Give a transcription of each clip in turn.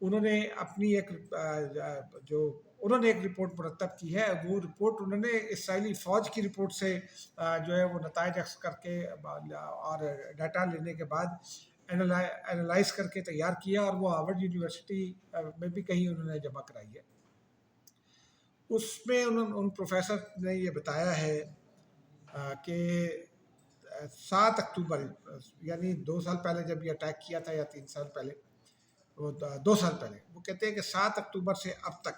انہوں نے اپنی جو انہوں نے ایک رپورٹ مرتب کی ہے، وہ رپورٹ انہوں نے اسرائیلی فوج کی رپورٹ سے جو ہے وہ نتائج اخذ کر کے اور ڈیٹا لینے کے بعد اینالائز کر کے تیار کیا، اور وہ ہارورڈ یونیورسٹی میں بھی کہیں انہوں نے جمع کرائی ہے۔ اس میں ان پروفیسر نے یہ بتایا ہے کہ 7 اکتوبر، یعنی 2 سال پہلے جب یہ اٹیک کیا تھا، یا 3 سال پہلے، وہ 2 سال پہلے، وہ کہتے ہیں کہ 7 اکتوبر سے اب تک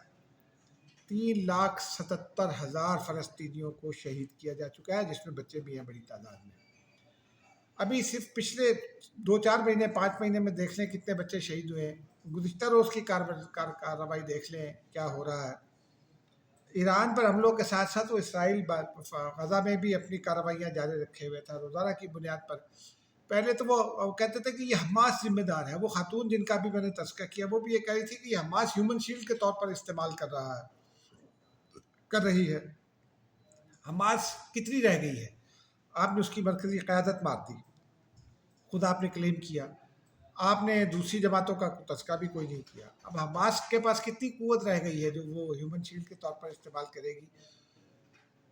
3,77,000 فلسطینیوں کو شہید کیا جا چکا ہے، جس میں بچے بھی ہیں بڑی تعداد میں۔ ابھی صرف پچھلے 2-4 مہینے 5 مہینے میں دیکھ لیں کتنے بچے شہید ہوئے ہیں۔ گزشتہ روز کی کارروائی دیکھ لیں کیا ہو رہا ہے۔ ایران پر حملوں کے ساتھ ساتھ وہ اسرائیل غزہ میں بھی اپنی کارروائیاں جاری رکھے ہوئے تھا روزانہ کی بنیاد پر۔ پہلے تو وہ کہتے تھے کہ یہ حماس ذمہ دار ہے، وہ خاتون جن کا بھی میں نے تذکرہ کیا وہ بھی یہ کہہ رہی تھی کہ یہ حماس ہیومن شیلڈ کے طور پر استعمال کر رہی ہے۔ حماس کتنی رہ گئی ہے؟ آپ نے اس کی مرکزی قیادت مار دی، خود آپ نے کلیم کیا، آپ نے دوسری جماعتوں کا تذکرہ بھی کوئی نہیں کیا۔ اب حماس کے پاس کتنی قوت رہ گئی ہے جو وہ ہیومن شیلڈ کے طور پر استعمال کرے گی؟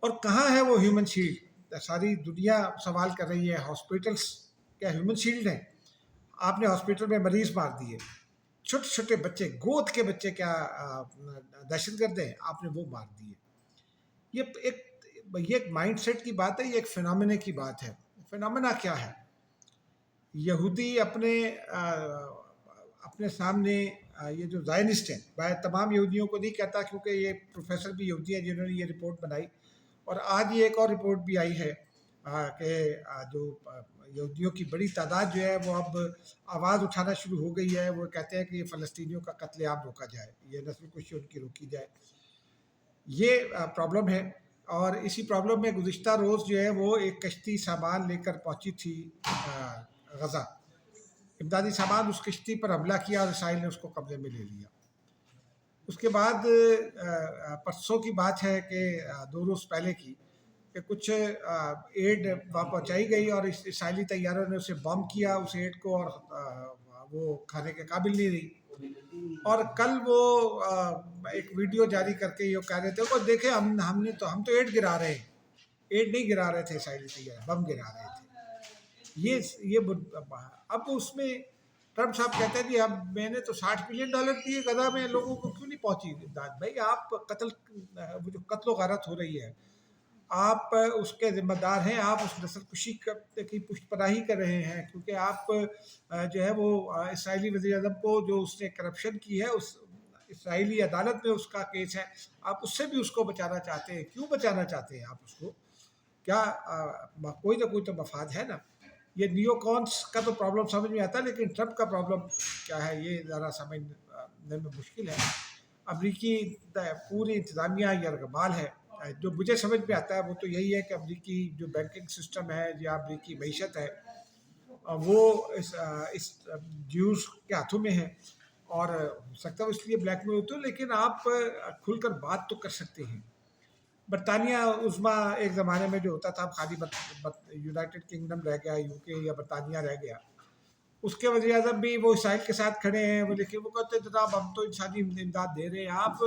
اور کہاں ہے وہ ہیومن شیلڈ؟ ساری دنیا سوال کر رہی ہے، ہاسپٹلس کیا ہیومن شیلڈ ہیں؟ آپ نے ہاسپٹل میں مریض مار دیے، چھوٹے چھوٹے بچے، گود کے بچے کیا دہشت گرد ہیں؟ آپ نے وہ مار دیے۔ یہ ایک مائنڈ سیٹ کی بات ہے، یہ ایک فینومینا کی بات ہے۔ فینومینا کیا ہے؟ یہودی اپنے سامنے یہ جو زائنسٹ ہیں، میں تمام یہودیوں کو نہیں کہتا کیونکہ یہ پروفیسر بھی یہودی ہیں جنہوں نے یہ رپورٹ بنائی، اور آج یہ ایک اور رپورٹ بھی آئی ہے کہ جو یہودیوں کی بڑی تعداد جو ہے وہ اب آواز اٹھانا شروع ہو گئی ہے، وہ کہتے ہیں کہ یہ فلسطینیوں کا قتل عام روکا جائے، یہ نسل کشی ان کی روکی جائے۔ یہ پرابلم ہے، اور اسی پرابلم میں گزشتہ روز جو ہے وہ ایک کشتی سامان لے کر پہنچی تھی غزہ، امدادی سامان، اس کشتی پر حملہ کیا اور اسرائیل نے اس کو قبضے میں لے لیا۔ اس کے بعد پرسوں کی بات ہے کہ 2 روز پہلے کی، کہ کچھ ایڈ وہاں پہنچائی گئی اور اسرائیلی طیاروں نے اسے بم کیا اس ایڈ کو، اور وہ کھانے کے قابل نہیں رہی۔ اور کل وہ ایک ویڈیو جاری کر کے یہ کہہ رہے تھے کہ دیکھیں ہم تو ایڈ گرا رہے ہیں، ایڈ نہیں گرا رہے تھے اسرائیلی طیارے، بم گرا رہے تھے۔ یہ اب اس میں ٹرمپ صاحب کہتے ہیں جی اب میں نے تو $60 بلین دیے غزہ میں، لوگوں کو کیوں نہیں پہنچی امداد؟ بھائی آپ وہ جو قتل و غارت ہو رہی ہے، آپ اس کے ذمہ دار ہیں، آپ اس نسل کشی کی پشت پناہی کر رہے ہیں، کیونکہ آپ جو ہے وہ اسرائیلی وزیر اعظم کو جو اس نے کرپشن کی ہے، اس اسرائیلی عدالت میں اس کا کیس ہے، آپ اس سے بھی اس کو بچانا چاہتے ہیں۔ کیوں بچانا چاہتے ہیں آپ اس کو؟ کیا کوئی نہ کوئی تو مفاد ہے نا؟ یہ نیو کونس کا تو پرابلم سمجھ میں آتا ہے، لیکن ٹرمپ کا پرابلم کیا ہے یہ ذرا سمجھنے میں مشکل ہے۔ امریکی پوری انتظامیہ یرغمال ہے۔ جو مجھے سمجھ میں آتا ہے وہ تو یہی ہے کہ امریکی جو بینکنگ سسٹم ہے یا امریکی معیشت ہے وہ اس جیوز کے ہاتھوں میں ہے، اور ہو سکتا ہے اس لیے بلیک میل ہوتے ہو، لیکن آپ کھل کر بات تو کر سکتے ہیں۔ برطانیہ عظمیٰ ایک زمانے میں جو ہوتا تھا، خالی یونائٹڈ کنگڈم رہ گیا، یو کے یا برطانیہ رہ گیا، اس کے وزیر اعظم بھی وہ اسرائیل کے ساتھ کھڑے ہیں، وہ لیکن وہ کہتے ہیں جناب ہم تو انسانی امداد دے رہے ہیں، آپ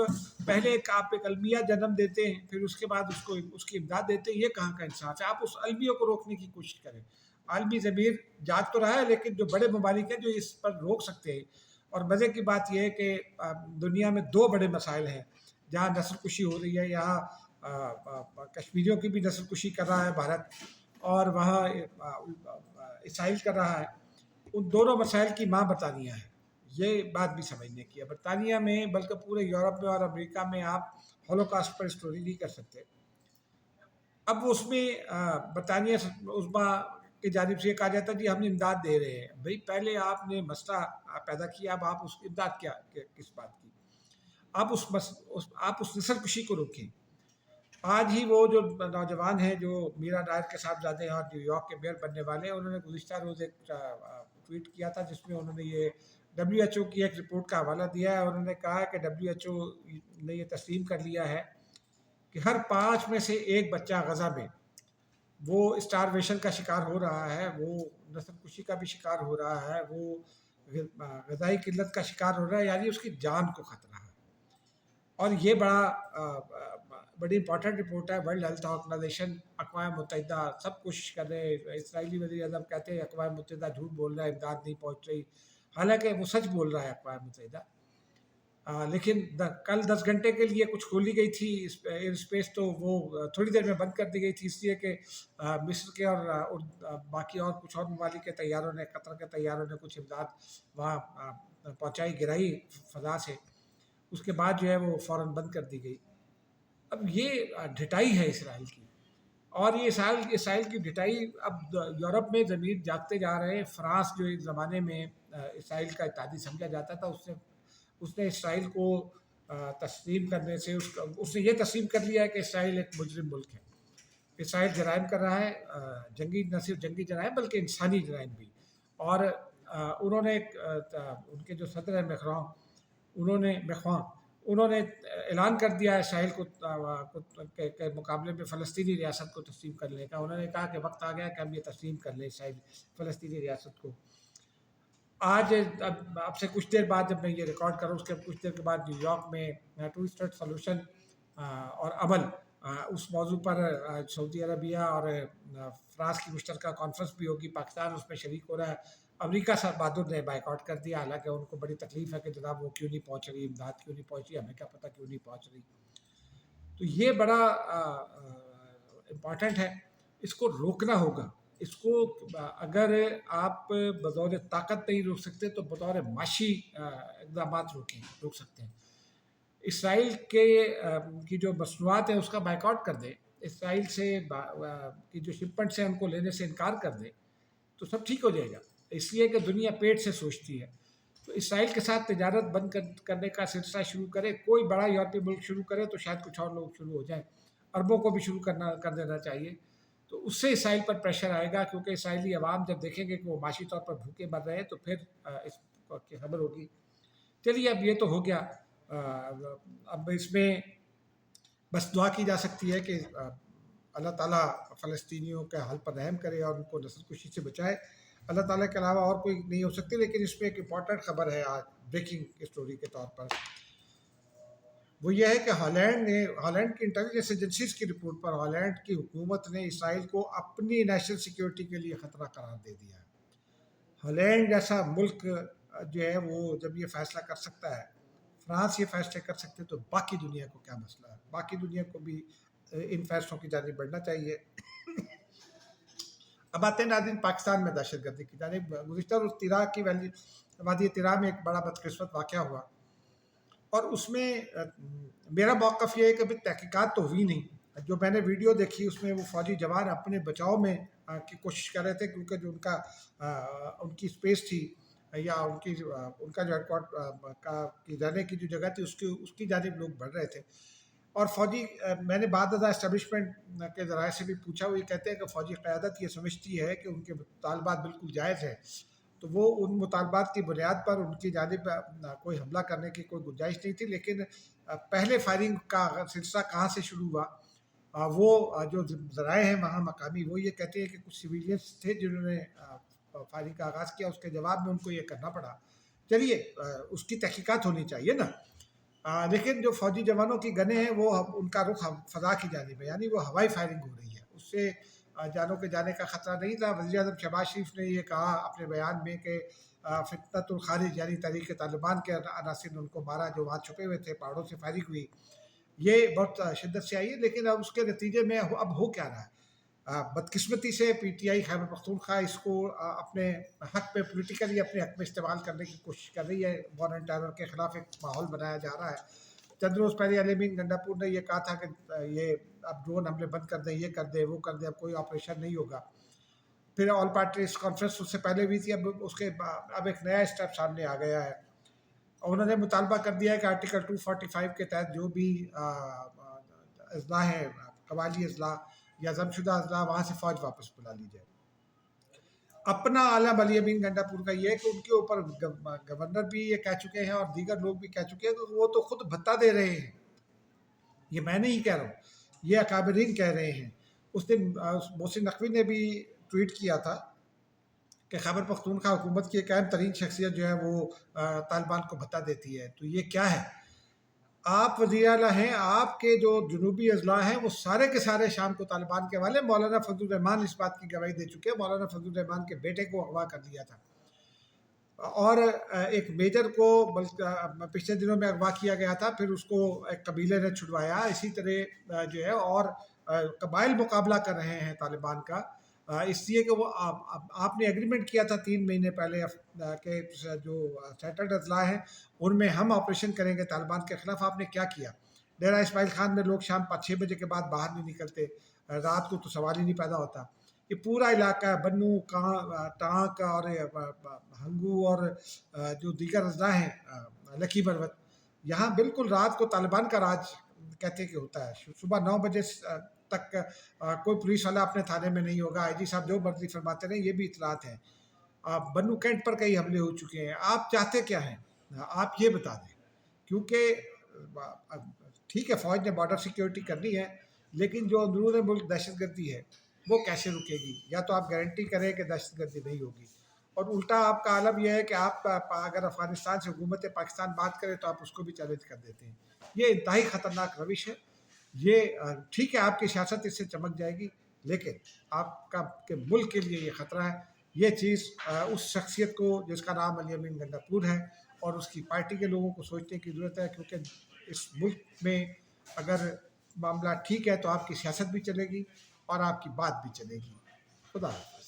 پہلے آپ ایک المیہ جنم دیتے ہیں پھر اس کے بعد اس کی امداد دیتے ہیں، یہ کہاں کا انصاف ہے؟ آپ اس المیہ کو روکنے کی کوشش کریں۔ عالمی ضمیر جاگ تو رہا ہے، لیکن جو بڑے ممالک ہیں جو اس پر روک سکتے ہیں، اور مزے کی بات یہ ہے کہ دنیا میں 2 بڑے مسائل ہیں جہاں نسل کشی ہو رہی ہے، یہاں کشمیریوں کی بھی نسل کشی کر رہا ہے بھارت، اور وہاں اسرائیل کر رہا ہے۔ ان دونوں مسائل کی ماں برطانیہ ہے، یہ بات بھی سمجھنے کی ہے۔ برطانیہ میں بلکہ پورے یورپ میں اور امریکہ میں آپ ہولوکاسٹ پر اسٹوری نہیں کر سکتے۔ اب اس میں برطانیہ عظمیٰ کی جانب سے یہ کہا جاتا ہے جی ہم نے امداد دے رہے ہیں۔ بھئی پہلے آپ نے مسئلہ پیدا کیا، اب آپ اس کی امداد کس بات کی؟ آپ اس نسل کشی کو روکیں۔ آج ہی وہ جو نوجوان ہیں جو میرا ڈائر کے صاحبزادے ہیں اور نیو یارک کے میئر بننے والے ہیں، انہوں نے گزشتہ روز ایک ٹویٹ کیا تھا جس میں انہوں نے یہ WHO کی ایک رپورٹ کا حوالہ دیا ہے۔ انہوں نے کہا ہے کہ WHO نے یہ تسلیم کر لیا ہے کہ ہر 5 میں سے 1 بچہ غزہ میں وہ اسٹارویشن کا شکار ہو رہا ہے، وہ نسل کشی کا بھی شکار ہو رہا ہے، وہ غذائی قلت کا شکار ہو رہا ہے، یعنی اس کی جان کو خطرہ ہے۔ اور یہ بڑی امپورٹنٹ رپورٹ ہے۔ ورلڈ ہیلتھ آرگنائزیشن، اقوام متحدہ سب کوشش کر رہے ہیں۔ اسرائیلی وزیر اعظم کہتے ہیں اقوام متحدہ جھوٹ بول رہا ہے، امداد نہیں پہنچ رہی، حالانکہ وہ سچ بول رہا ہے اقوام متحدہ۔ لیکن کل 10 گھنٹے کے لیے کچھ کھولی گئی تھی ایئر اسپیس، تو وہ تھوڑی دیر میں بند کر دی گئی تھی، اس لیے کہ مصر کے اور باقی اور کچھ اور ممالک کے طیاروں نے، قطر کے طیاروں نے کچھ امداد وہاں پہنچائی، گرائی فضا سے۔ اس کے بعد جو ہے وہ فوراً بند کر دی گئی۔ اب یہ ڈھٹائی ہے اسرائیل کی، اور یہ اسرائیل کی ڈھٹائی اب یورپ میں ضمیر جاگتے جا رہے ہیں۔ فرانس جو ایک زمانے میں اسرائیل کا اتحادی سمجھا جاتا تھا، اس نے اسرائیل کو تسلیم کرنے سے اس نے یہ تسلیم کر لیا ہے کہ اسرائیل ایک مجرم ملک ہے، اسرائیل جرائم کر رہا ہے، جنگی، نہ صرف جنگی جرائم بلکہ انسانی جرائم بھی۔ اور انہوں نے ان کے جو صدر ہیں میخواں، انہوں نے اعلان کر دیا ہے اسرائیل کے مقابلے میں فلسطینی ریاست کو تسلیم کرنے کا۔ انہوں نے کہا کہ وقت آ گیا کہ ہم یہ تسلیم کر لیں اسرائیل فلسطینی ریاست کو۔ آج اب سے کچھ دیر بعد، جب میں یہ ریکارڈ کروں، اس کے کچھ دیر کے بعد نیو یارک میں ٹو اسٹیٹ سولوشن اور عمل، اس موضوع پر سعودی عربیہ اور فرانس کی مشترکہ کانفرنس بھی ہوگی۔ پاکستان اس میں شریک ہو رہا ہے۔ امریکہ سے بہادر نے بائیکاٹ کر دیا، حالانکہ ان کو بڑی تکلیف ہے کہ جناب وہ کیوں نہیں پہنچ رہی، امداد کیوں نہیں پہنچ رہی، ہمیں کیا پتہ کیوں نہیں پہنچ رہی۔ تو یہ بڑا امپورٹنٹ ہے، اس کو روکنا ہوگا۔ اس کو اگر آپ بطور طاقت نہیں روک سکتے تو بطور معاشی اقدامات روک سکتے ہیں۔ اسرائیل کی جو مصنوعات ہیں اس کا بائیکاٹ کر دیں، اسرائیل سے کی جو شپمنٹس ہیں ان کو لینے سے انکار کر دیں، تو سب ٹھیک ہو جائے گا۔ اس لیے کہ دنیا پیٹ سے سوچتی ہے، تو اسرائیل کے ساتھ تجارت بند کرنے کا سلسلہ شروع کرے، کوئی بڑا یورپی ملک شروع کرے تو شاید کچھ اور لوگ شروع ہو جائیں، عربوں کو بھی شروع کر دینا چاہیے۔ تو اس سے اسرائیل پر پریشر آئے گا، کیونکہ اسرائیلی عوام جب دیکھیں گے کہ وہ معاشی طور پر بھوکے مر رہے ہیں تو پھر اس کی خبر ہوگی۔ چلیے، اب یہ تو ہو گیا۔ اب اس میں بس دعا کی جا سکتی ہے کہ اللہ تعالیٰ فلسطینیوں کے حال پر رحم کرے اور ان کو نسل کشی سے بچائے۔ اللہ تعالیٰ کے علاوہ اور کوئی نہیں ہو سکتی۔ لیکن اس میں ایک امپورٹنٹ خبر ہے آج بریکنگ اسٹوری کے طور پر، وہ یہ ہے کہ ہالینڈ کی انٹیلیجنس ایجنسیز کی رپورٹ پر ہالینڈ کی حکومت نے اسرائیل کو اپنی نیشنل سیکیورٹی کے لیے خطرہ قرار دے دیا ہے۔ ہالینڈ جیسا ملک جو ہے وہ جب یہ فیصلہ کر سکتا ہے، فرانس یہ فیصلے کر سکتے، تو باقی دنیا کو کیا مسئلہ ہے؟ باقی دنیا کو بھی ان فیصلوں کی جانب بڑھنا چاہیے۔ اب آتے ہیں ناظرین پاکستان میں دہشت گردی کی جانب۔ گزشتہ روز تیرا کی وادی تیرا میں ایک بڑا بدقسمت واقعہ ہوا، اور اس میں میرا موقف یہ ہے کہ تحقیقات تو ہوئی نہیں۔ جو میں نے ویڈیو دیکھی اس میں وہ فوجی جوان اپنے بچاؤ میں کی کوشش کر رہے تھے، کیونکہ جو ان کی اسپیس تھی یا ان کا جو ہیڈ کوارٹر کی جانے کی جو جگہ تھی اس کی جانب لوگ بڑھ رہے تھے۔ اور فوجی، میں نے بعد ازاں اسٹیبلشمنٹ کے ذرائع سے بھی پوچھا، وہ یہ کہتے ہیں کہ فوجی قیادت یہ سمجھتی ہے کہ ان کے مطالبات بالکل جائز ہیں، تو وہ ان مطالبات کی بنیاد پر ان کی جانب کوئی حملہ کرنے کی کوئی گنجائش نہیں تھی۔ لیکن پہلے فائرنگ کا سلسلہ کہاں سے شروع ہوا، وہ جو ذرائع ہیں وہاں مقامی، وہ یہ کہتے ہیں کہ کچھ سویلینس تھے جنہوں نے فائرنگ کا آغاز کیا، اس کے جواب میں ان کو یہ کرنا پڑا۔ چلیے، اس کی تحقیقات ہونی چاہیے نا۔ لیکن جو فوجی جوانوں کی گنیں ہیں وہ ان کا رخ فضا کی جانب ہے، یعنی وہ ہوائی فائرنگ ہو رہی ہے، اس سے جانوں کے جانے کا خطرہ نہیں تھا۔ وزیر اعظم شہباز شریف نے یہ کہا اپنے بیان میں کہ فتنۃ الخارج یعنی تحریک طالبان کے عناصر نے ان کو مارا جو وہاں چھپے ہوئے تھے، پہاڑوں سے فائرنگ ہوئی۔ یہ بہت شدت سے آئی ہے، لیکن اب اس کے نتیجے میں اب ہو کیا رہا ہے؟ بدقسمتی سے P T I Khyber Pakhtunkhwa اس کو اپنے حق پہ پولیٹیکلی اپنے حق میں استعمال کرنے کی کوشش کر رہی ہے۔ وار اینڈ ٹیرر کے خلاف ایک ماحول بنایا جا رہا ہے۔ چند روز پہلے علی امین گنڈاپور نے یہ کہا تھا کہ یہ اب ڈرون حملے بند کر دیں، یہ کر دیں، وہ کر دیں، اب کوئی آپریشن نہیں ہوگا۔ پھر آل پارٹیز کانفرنس اس سے پہلے بھی تھی، اب ایک نیا اسٹیپ سامنے آ گیا ہے۔ انہوں نے مطالبہ کر دیا ہے کہ آرٹیکل 245 کے تحت جو بھی اضلاع ہیں، قبائلی اضلاع یا ضم شدہ اضلاع، وہاں سے فوج واپس بلا لی جائے۔ اپنا عالم علی امین گنڈاپور کا یہ ہے کہ ان کے اوپر گورنر بھی یہ کہہ چکے ہیں اور دیگر لوگ بھی کہہ چکے ہیں کہ وہ تو خود بھتہ دے رہے ہیں۔ یہ میں نہیں کہہ رہا ہوں، یہ اکابرین کہہ رہے ہیں۔ اس دن محسن نقوی نے بھی ٹویٹ کیا تھا کہ خیبر پختونخوا حکومت کی ایک اہم ترین شخصیت جو ہے وہ طالبان کو بھتا دیتی ہے. تو یہ کیا ہے؟ آپ وزیر اعلیٰ ہیں، آپ کے جو جنوبی اضلاع ہیں وہ سارے کے سارے شام کو طالبان کے والے. مولانا فضل الرحمان اس بات کی گواہی دے چکے ہیں. مولانا فضل الرحمان کے بیٹے کو اغوا کر لیا تھا، اور ایک میجر کو پچھلے دنوں میں اغوا کیا گیا تھا، پھر اس کو ایک قبیلے نے چھڑوایا. اسی طرح جو ہے اور قبائل مقابلہ کر رہے ہیں طالبان کا، اس لیے کہ وہ آپ نے ایگریمنٹ کیا تھا 3 مہینے پہلے کہ جو سیٹلڈ اضلاع ہیں ان میں ہم آپریشن کریں گے طالبان کے خلاف. آپ نے کیا کیا؟ ڈیرہ اسماعیل خان میں لوگ شام 5-6 بجے کے بعد باہر نہیں نکلتے، رات کو تو سوال ہی نہیں پیدا ہوتا. یہ پورا علاقہ بنو ٹانک اور ہنگو اور جو دیگر اضلاع ہیں لکی بروت، یہاں بالکل رات کو طالبان کا راج کہتے کہ ہوتا ہے. صبح 9 بجے تک کوئی پولیس والا اپنے تھانے میں نہیں ہوگا. آئی جی صاحب جو مرضی فرماتے رہیں، یہ بھی اطلاعات ہیں. بنو کینٹ پر کئی حملے ہو چکے ہیں. آپ چاہتے کیا ہیں؟ آپ یہ بتا دیں. کیونکہ ٹھیک ہے فوج نے بارڈر سیکیورٹی کرنی ہے، لیکن جو اندرون ملک دہشت گردی ہے وہ کیسے رکے گی؟ یا تو آپ گارنٹی کریں کہ دہشت گردی نہیں ہوگی، اور الٹا آپ کا عالم یہ ہے کہ آپ اگر افغانستان سے حکومت پاکستان بات کرے تو آپ اس کو بھی چیلنج کر دیتے ہیں. یہ انتہائی خطرناک روش ہے. یہ ٹھیک ہے آپ کی سیاست اس سے چمک جائے گی، لیکن آپ کا کہ ملک کے لیے یہ خطرہ ہے. یہ چیز اس شخصیت کو جس کا نام علی امین گنڈاپور ہے اور اس کی پارٹی کے لوگوں کو سوچنے کی ضرورت ہے، کیونکہ اس ملک میں اگر معاملہ ٹھیک ہے تو آپ کی سیاست بھی چلے گی اور آپ کی بات بھی چلے گی. خدا حافظ.